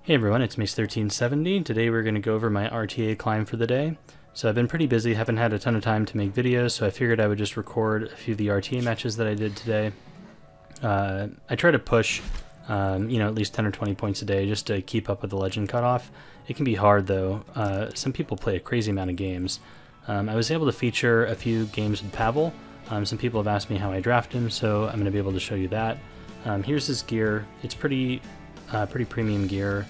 Hey everyone, it's Mace1370. Today we're going to go over my RTA climb for the day. So I've been pretty busy, haven't had a ton of time to make videos, so I figured I would just record a few of the RTA matches that I did today. I try to push, at least 10 or 20 points a day just to keep up with the Legend cutoff. It can be hard though. Some people play a crazy amount of games. I was able to feature a few games with Pavel. Some people have asked me how I draft him, so I'm going to be able to show you that. Here's his gear. It's pretty premium gear.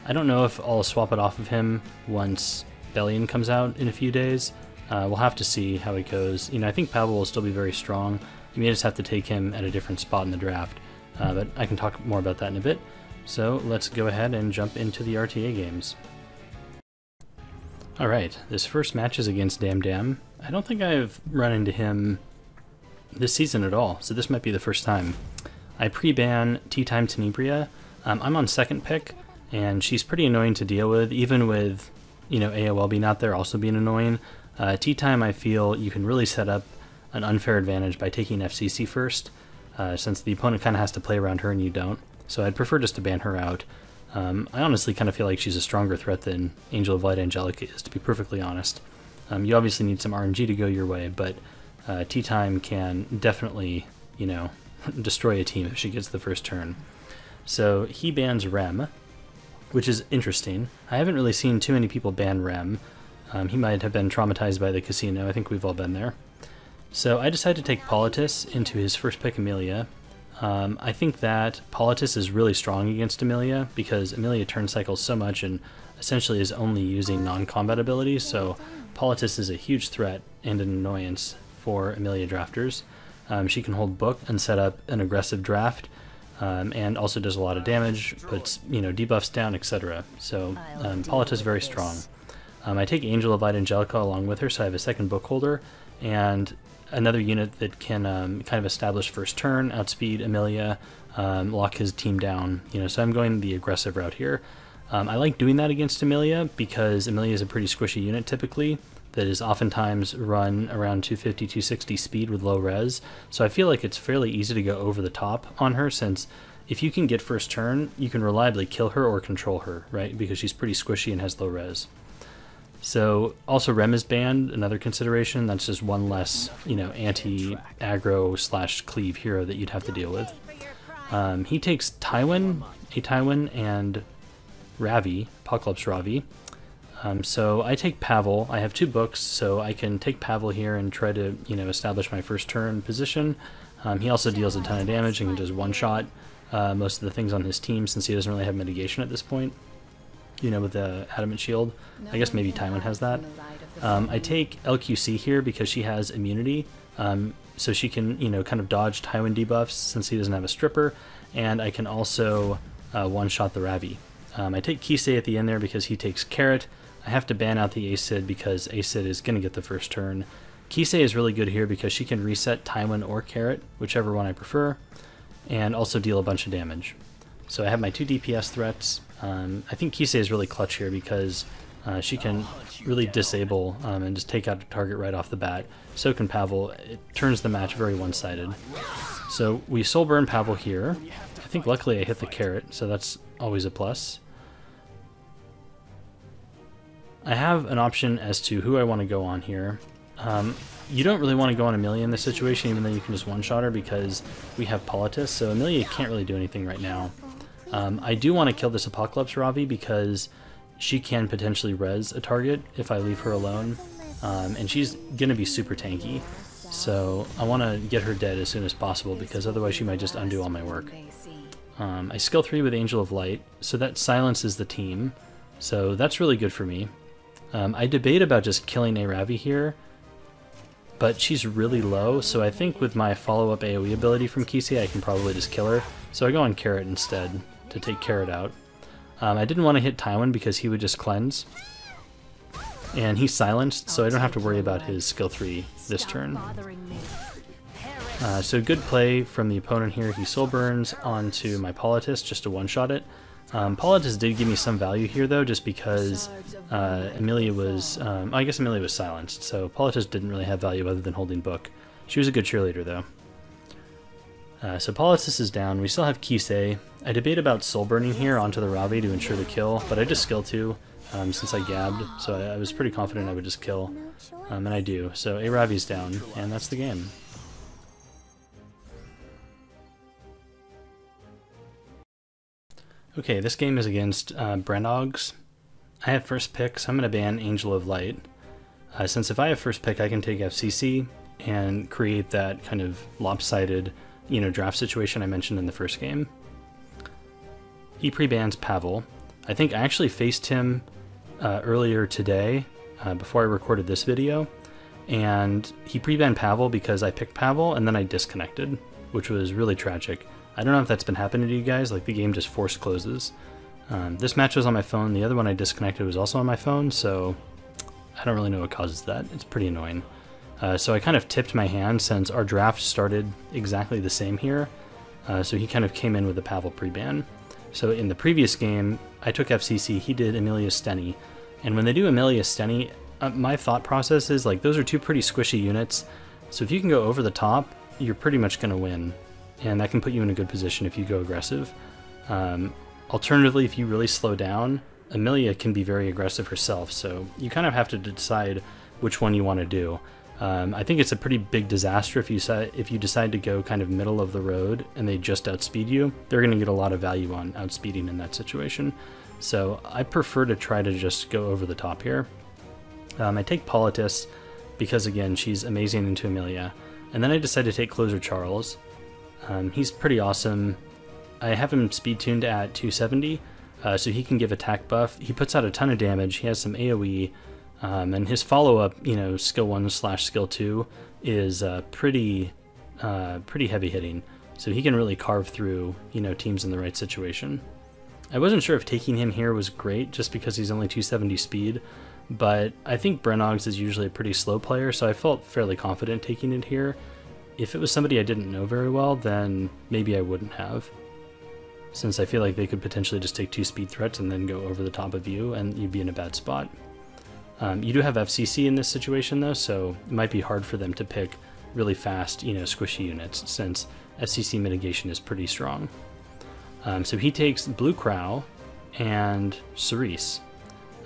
I don't know if I'll swap it off of him once Bellion comes out in a few days. We'll have to see how it goes. I think Pavel will still be very strong. You may just have to take him at a different spot in the draft, but I can talk more about that in a bit. So let's go ahead and jump into the RTA games. Alright, this first match is against Dam. I don't think I've run into him this season at all, so this might be the first time. I pre-ban Tea Time Tenebria. I'm on second pick, and she's pretty annoying to deal with, even with, AOL being out there also being annoying. Tea Time, I feel you can really set up an unfair advantage by taking FCC first, since the opponent kind of has to play around her and you don't. So I'd prefer just to ban her out. I honestly kind of feel like she's a stronger threat than Angel of Light Angelica is, to be perfectly honest. You obviously need some RNG to go your way, but Tea Time can definitely, destroy a team if she gets the first turn. So he bans Rem, which is interesting. I haven't really seen too many people ban Rem. He might have been traumatized by the casino. I think we've all been there. So I decided to take Politis into his first pick, Amelia. I think that Politis is really strong against Amelia because Amelia turn cycles so much and essentially is only using non-combat abilities, so Politis is a huge threat and an annoyance for Amelia drafters. She can hold book and set up an aggressive draft, and also does a lot of damage, puts debuffs down, etc. So Politis is very strong. I take Angel of Light Angelica along with her, so I have a second book holder and another unit that can kind of establish first turn, outspeed Amelia, lock his team down. So I'm going the aggressive route here. I like doing that against Amelia because Amelia is a pretty squishy unit typically that is oftentimes run around 250, 260 speed with low res. So I feel like it's fairly easy to go over the top on her, since if you can get first turn, you can reliably kill her or control her, right? Because she's pretty squishy and has low res. So also Rem is banned, another consideration. That's just one less, anti-aggro / cleave hero that you'd have to deal with. He takes Tywin, and Ravi, Apocalypse Ravi. So I take Pavel. I have two books, so I can take Pavel here and try to, establish my first turn position. He also deals a ton of damage and can just one-shot most of the things on his team, since he doesn't really have mitigation at this point, with the Adamant Shield. I guess maybe Tywin has that. I take LQC here because she has immunity, so she can, kind of dodge Tywin debuffs since he doesn't have a stripper, and I can also one-shot the Ravi. I take Kisei at the end there because he takes Carrot. I have to ban out the Acid because Acid is going to get the first turn. Kisei is really good here because she can reset Tywin or Carrot, whichever one I prefer, and also deal a bunch of damage. So I have my two DPS threats. I think Kisei is really clutch here because she can really disable and just take out a target right off the bat. So can Pavel. It turns the match very one-sided. So we soul burn Pavel here. I think luckily I hit the Carrot, so that's always a plus. I have an option as to who I want to go on here. You don't really want to go on Amelia in this situation, even though you can just one-shot her because we have Politis, so Amelia can't really do anything right now. I do want to kill this Apocalypse Ravi because she can potentially res a target if I leave her alone, and she's going to be super tanky, so I want to get her dead as soon as possible because otherwise she might just undo all my work. I skill 3 with Angel of Light, so that silences the team, so that's really good for me. I debate about just killing a Ravi here, but she's really low, so I think with my follow-up AoE ability from Kisei I can probably just kill her, so I go on Carrot instead to take Carrot out. I didn't want to hit Tywin because he would just cleanse, and he's silenced, so I don't have to worry about his skill 3 this turn. So good play from the opponent here. He soul burns onto my Politis just to one-shot it. Politis did give me some value here though, just because Amelia was, I guess Amelia was silenced, so Politis didn't really have value other than holding book. She was a good cheerleader though. So Politis is down. We still have Kisei. I debate about soul burning here onto the Ravi to ensure the kill, but I just skill 2 since I gabbed, so I was pretty confident I would just kill, and I do. So a Ravi's down, and that's the game. Okay, this game is against Brennogs. I have first pick, so I'm going to ban Angel of Light. Since if I have first pick, I can take FCC and create that kind of lopsided, draft situation I mentioned in the first game. He pre-bans Pavel. I think I actually faced him earlier today, before I recorded this video, and he pre-banned Pavel because I picked Pavel and then I disconnected, which was really tragic. I don't know if that's been happening to you guys, like the game just force closes. This match was on my phone, the other one I disconnected was also on my phone, so I don't really know what causes that. It's pretty annoying. So I kind of tipped my hand since our draft started exactly the same here, so he kind of came in with the Pavel pre-ban. So in the previous game, I took FCC, he did Amelia Steny, and when they do Amelia Steny, my thought process is like those are two pretty squishy units, so if you can go over the top, you're pretty much going to win, and that can put you in a good position if you go aggressive. Alternatively, if you really slow down, Amelia can be very aggressive herself, so you kind of have to decide which one you want to do. I think it's a pretty big disaster if you decide to go kind of middle of the road and they just outspeed you. They're going to get a lot of value on outspeeding in that situation. So I prefer to try to just go over the top here. I take Politis because, again, she's amazing into Amelia. And then I decide to take Closer Charles. He's pretty awesome. I have him speed tuned at 270, so he can give attack buff. He puts out a ton of damage. He has some AoE. And his follow-up, skill 1/skill 2 is pretty heavy hitting. So he can really carve through, teams in the right situation. I wasn't sure if taking him here was great just because he's only 270 speed, but I think Brennogs is usually a pretty slow player, so I felt fairly confident taking it here. If it was somebody I didn't know very well, then maybe I wouldn't have, since I feel like they could potentially just take 2 speed threats and then go over the top of you, and you'd be in a bad spot. You do have FCC in this situation though, so it might be hard for them to pick really fast, squishy units, since FCC mitigation is pretty strong. So he takes Blue Crow and Cerise.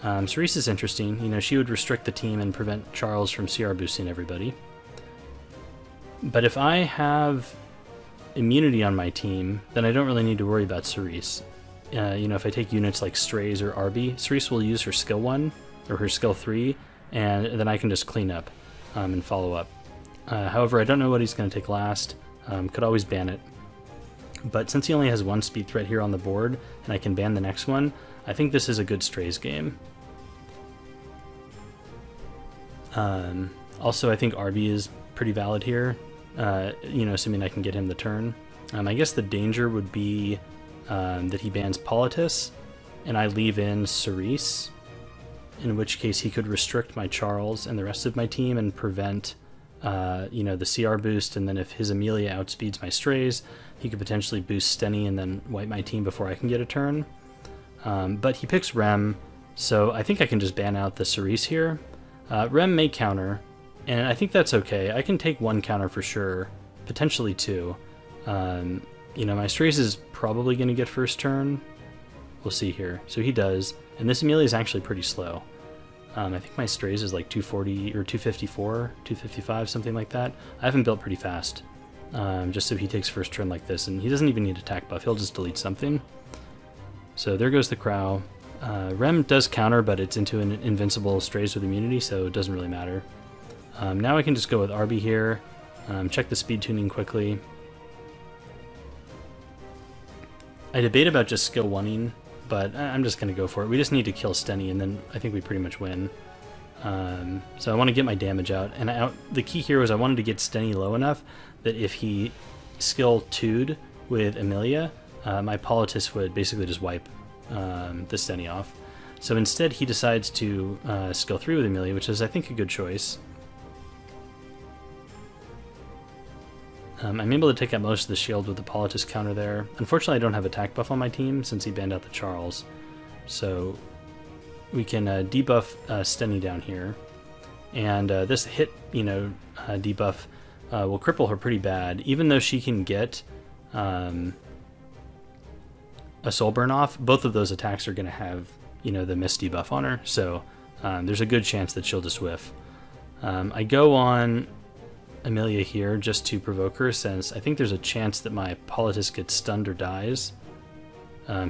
Cerise is interesting. She would restrict the team and prevent Charles from CR boosting everybody. But if I have immunity on my team, then I don't really need to worry about Cerise. If I take units like Strays or Arby, Cerise will use her skill 1 or her skill 3, and then I can just clean up and follow up. However, I don't know what he's going to take last. Could always ban it. But since he only has 1 speed threat here on the board, and I can ban the next one, I think this is a good Strays game. Also, I think Arby is pretty valid here, assuming I can get him the turn. I guess the danger would be that he bans Politis, and I leave in Cerise, in which case he could restrict my Charles and the rest of my team and prevent, the CR boost, and then if his Amelia outspeeds my Strays, he could potentially boost Steny and then wipe my team before I can get a turn. But he picks Rem, so I think I can just ban out the Cerise here. Rem may counter, and I think that's okay. I can take 1 counter for sure, potentially 2. My Strays is probably going to get first turn. We'll see here. So he does, and this Amelia is actually pretty slow. I think my Strays is like 240 or 254, 255, something like that. I have him built pretty fast, just so he takes first turn like this, and he doesn't even need attack buff. He'll just delete something. So there goes the Crow. Rem does counter, but it's into an invincible Strays with immunity, so it doesn't really matter. Now I can just go with Arby here, check the speed tuning quickly. I debate about just skill 1-ing, but I'm just going to go for it. We just need to kill Steny, and then I think we pretty much win. So I want to get my damage out, and the key here was I wanted to get Steny low enough that if he skill 2'd with Amelia, my Politis would basically just wipe the Steny off. So instead he decides to skill 3 with Amelia, which is I think a good choice. I'm able to take out most of the shield with the Politis counter there. Unfortunately, I don't have attack buff on my team since he banned out the Charles. So we can debuff Steny down here. And this hit, debuff will cripple her pretty bad. Even though she can get a soul burn off, both of those attacks are going to have, you know, the Misty buff on her, so there's a good chance that she'll just whiff. I go on Amelia here just to provoke her, since I think there's a chance that my Politis gets stunned or dies.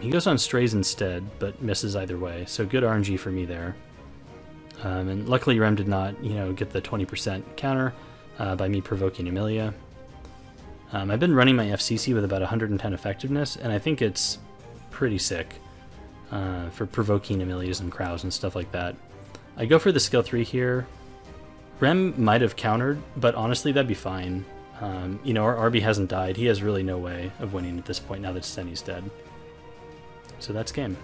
He goes on Strays instead, but misses either way, so good RNG for me there. And luckily Rem did not, you know, get the 20% counter by me provoking Amelia. I've been running my FCC with about 110 effectiveness, and I think it's pretty sick for provoking Amelias and Crows and stuff like that. I go for the skill 3 here. Rem might have countered, but honestly that'd be fine. You know, our RB hasn't died. He has really no way of winning at this point now that Stenny's dead. So that's game.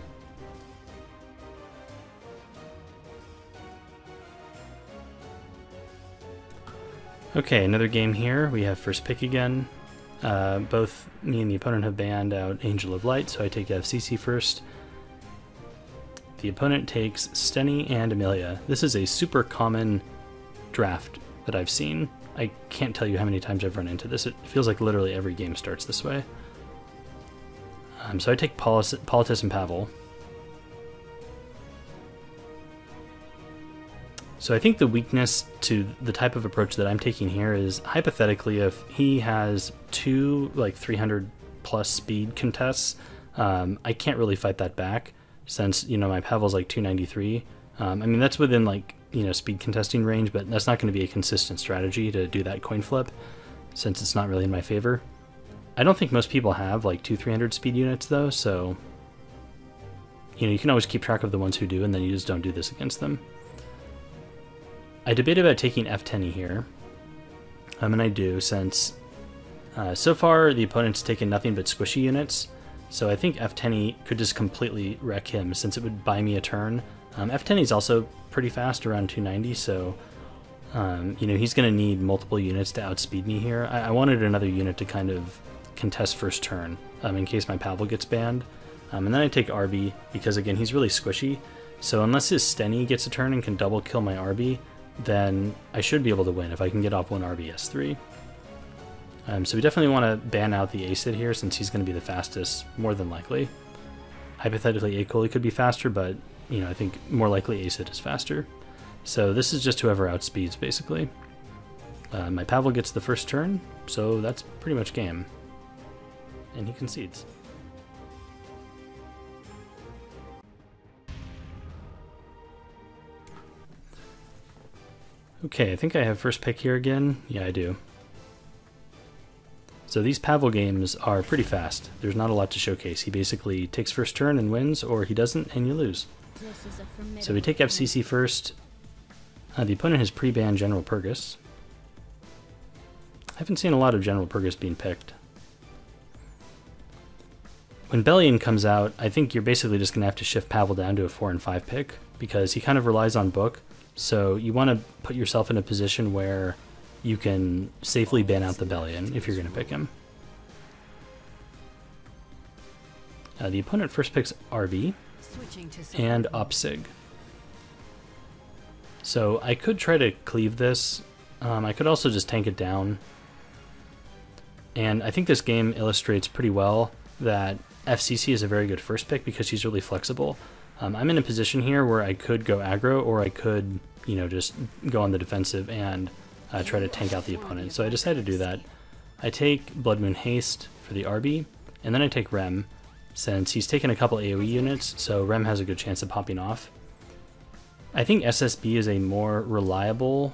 Okay, another game here. We have first pick again. Both me and the opponent have banned out Angel of Light, so I take FCC first. The opponent takes Stenny and Amelia. This is a super common draft that I've seen. I can't tell you how many times I've run into this. It feels like literally every game starts this way. So I take Politis and Pavel. So I think the weakness to the type of approach that I'm taking here is, hypothetically, if he has 2 like 300 plus speed contests, I can't really fight that back, since, you know, my Pavel's like 293. I mean, that's within, like, you know, speed contesting range, but that's not going to be a consistent strategy to do that coin flip, since it's not really in my favor. I don't think most people have like 200-300 speed units though, so, you know, you can always keep track of the ones who do, and then you just don't do this against them. I debated about taking F10 here, and I do, since so far the opponent's taken nothing but squishy units, so I think F10 could just completely wreck him, since it would buy me a turn. F10 is also pretty fast, around 290, so you know, he's going to need multiple units to outspeed me here. I wanted another unit to kind of contest first turn, in case my Pavel gets banned. And then I take RB, because again, he's really squishy, so unless his Stenny gets a turn and can double kill my RB, then I should be able to win if I can get off one RBS3. So we definitely want to ban out the Acid here, since he's going to be the fastest, more than likely. Hypothetically, Acoli could be faster, but, you know, I think more likely Acid is faster. So this is just whoever outspeeds, basically. My Pavel gets the first turn, so that's pretty much game. And he concedes. Okay, I think I have first pick here again. Yeah, I do. So these Pavel games are pretty fast. There's not a lot to showcase. He basically takes first turn and wins, or he doesn't and you lose. So we take FCC first. The opponent has pre-banned General Purgus. I haven't seen a lot of General Purgus being picked. When Bellion comes out, I think you're basically just going to have to shift Pavel down to a 4 and 5 pick, because he kind of relies on book. So you want to put yourself in a position where you can safely ban out the Bellion if you're going to pick him. The opponent first picks RB and Opsig. So I could try to cleave this. I could also just tank it down. And I think this game illustrates pretty well that FCC is a very good first pick, because he's really flexible. I'm in a position here where I could go aggro, or I could, you know, just go on the defensive and try to tank out the opponent. So I decided to do that. I take Blood Moon Haste for the RB, and then I take Rem, since he's taken a couple AoE units, so Rem has a good chance of popping off. I think SSB is a more reliable,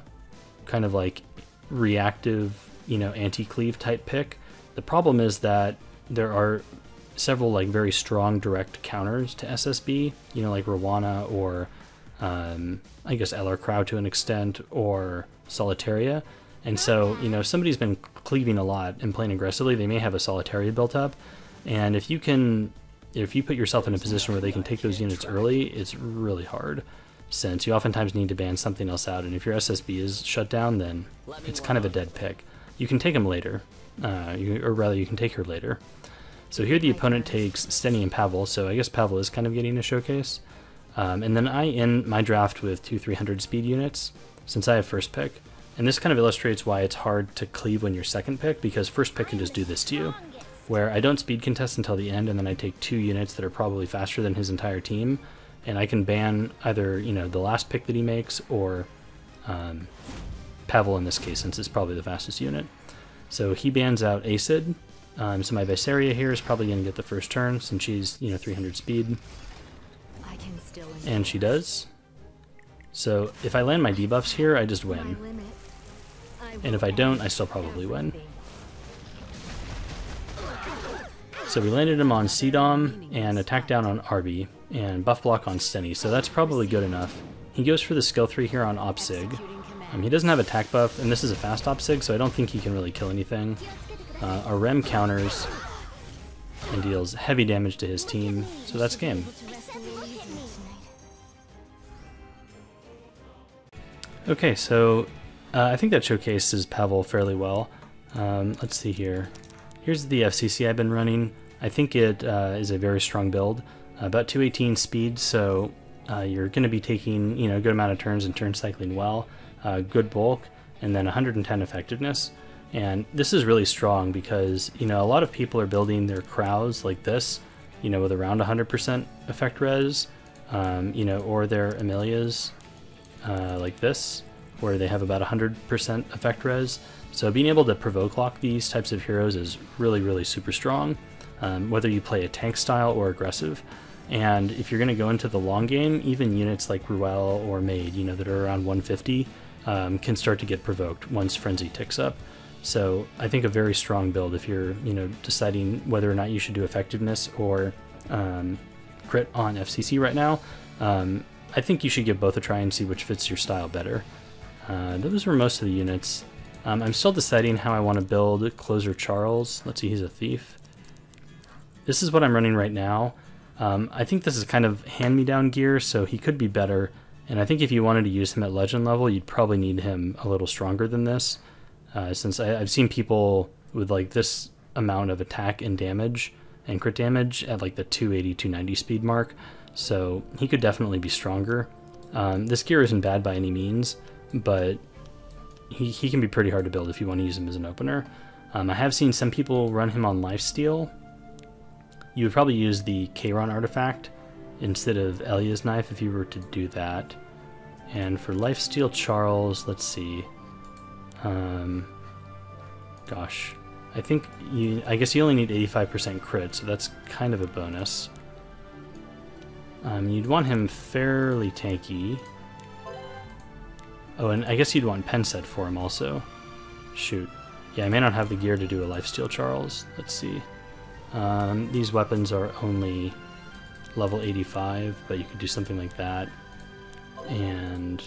kind of like reactive, you know, anti-cleave type pick. The problem is that there are several like very strong direct counters to SSB, you know, like Rwana, or I guess LR Crow to an extent, or Solitaria. And so, you know, if somebody's been cleaving a lot and playing aggressively, they may have a Solitaria built up. And if you put yourself in a position where they can take those units early, it's really hard, since you oftentimes need to ban something else out. And if your SSB is shut down, then it's kind of a dead pick. You can take him later, or rather you can take her later. So here the opponent takes Stenny and Pavel, so I guess Pavel is kind of getting a showcase. And then I end my draft with 2 300 speed units, since I have first pick. And this kind of illustrates why it's hard to cleave when you're second pick, because first pick can just do this to you. where I don't speed contest until the end, and then I take 2 units that are probably faster than his entire team, and I can ban either, you know, the last pick that he makes, or Pavel in this case, since it's probably the fastest unit. So he bans out Acid, so my Viseria here is probably going to get the first turn, since she's, you know, 300 speed. And she does. So if I land my debuffs here, I just win. And if I don't, I still probably win. So we landed him on CDOM and attack down on Arby and buff block on Stenny, so that's probably good enough. He goes for the skill 3 here on Opsig. He doesn't have attack buff, and this is a fast Opsig, so I don't think he can really kill anything. Our Rem counters and deals heavy damage to his team, so that's game. Okay, so I think that showcases Pavel fairly well. Let's see here. Here's the FCC I've been running. I think it is a very strong build. About 218 speed, so you're going to be taking, you know, a good amount of turns and turn cycling well. Good bulk, and then 110 effectiveness. And this is really strong because, you know, a lot of people are building their Crows like this, you know, with around 100% effect res, you know, or their Amelias like this, where they have about 100% effect res. So being able to provoke lock these types of heroes is really, really super strong, whether you play a tank style or aggressive. And if you're going to go into the long game, even units like Ruel or Maid, you know, that are around 150, can start to get provoked once Frenzy ticks up. So I think a very strong build if you're, you know, deciding whether or not you should do effectiveness or crit on FCC right now. I think you should give both a try and see which fits your style better. Those were most of the units. I'm still deciding how I want to build Closer Charles. Let's see, he's a thief. This is what I'm running right now. I think this is kind of hand-me-down gear, so he could be better. And I think if you wanted to use him at legend level, you'd probably need him a little stronger than this. Since I've seen people with like this amount of attack and damage and crit damage at like the 280, 290 speed mark. So he could definitely be stronger. This gear isn't bad by any means, but he can be pretty hard to build if you want to use him as an opener. I have seen some people run him on lifesteal. You would probably use the Kayron artifact instead of Elia's knife if you were to do that. And for lifesteal Charles, let's see. Gosh, I guess you only need 85% crit, so that's kind of a bonus. You'd want him fairly tanky. Oh, and I guess you'd want pen set for him also. Shoot. Yeah, I may not have the gear to do a lifesteal Charles. Let's see. These weapons are only level 85, but you could do something like that. And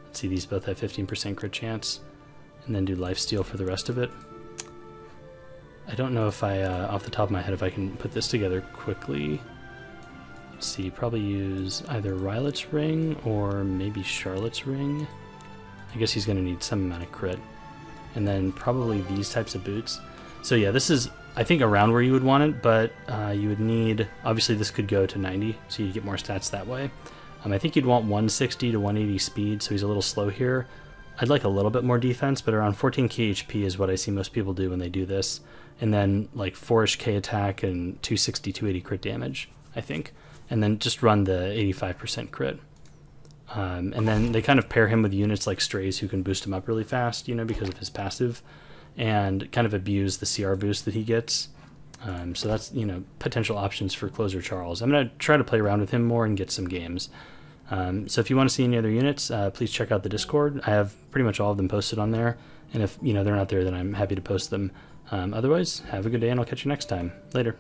let's see, these both have 15% crit chance. And then do lifesteal for the rest of it. I don't know if I, off the top of my head, if I can put this together quickly. Let's see, probably use either Rylet's Ring or maybe Charlotte's Ring. I guess he's going to need some amount of crit. And then probably these types of boots. So yeah, this is, I think, around where you would want it, but you would need, obviously this could go to 90, so you get more stats that way. I think you'd want 160 to 180 speed, so he's a little slow here. I'd like a little bit more defense, but around 14k HP is what I see most people do when they do this. And then like 4ish k attack and 260, 280 crit damage, I think. And then just run the 85% crit. And then they kind of pair him with units like Strays who can boost him up really fast, you know, because of his passive, and kind of abuse the CR boost that he gets. So that's, you know, potential options for Closer Charles. I'm going to try to play around with him more and get some games. So if you want to see any other units, please check out the Discord. I have pretty much all of them posted on there, and if, you know, they're not there, then I'm happy to post them. Otherwise, have a good day, and I'll catch you next time. Later.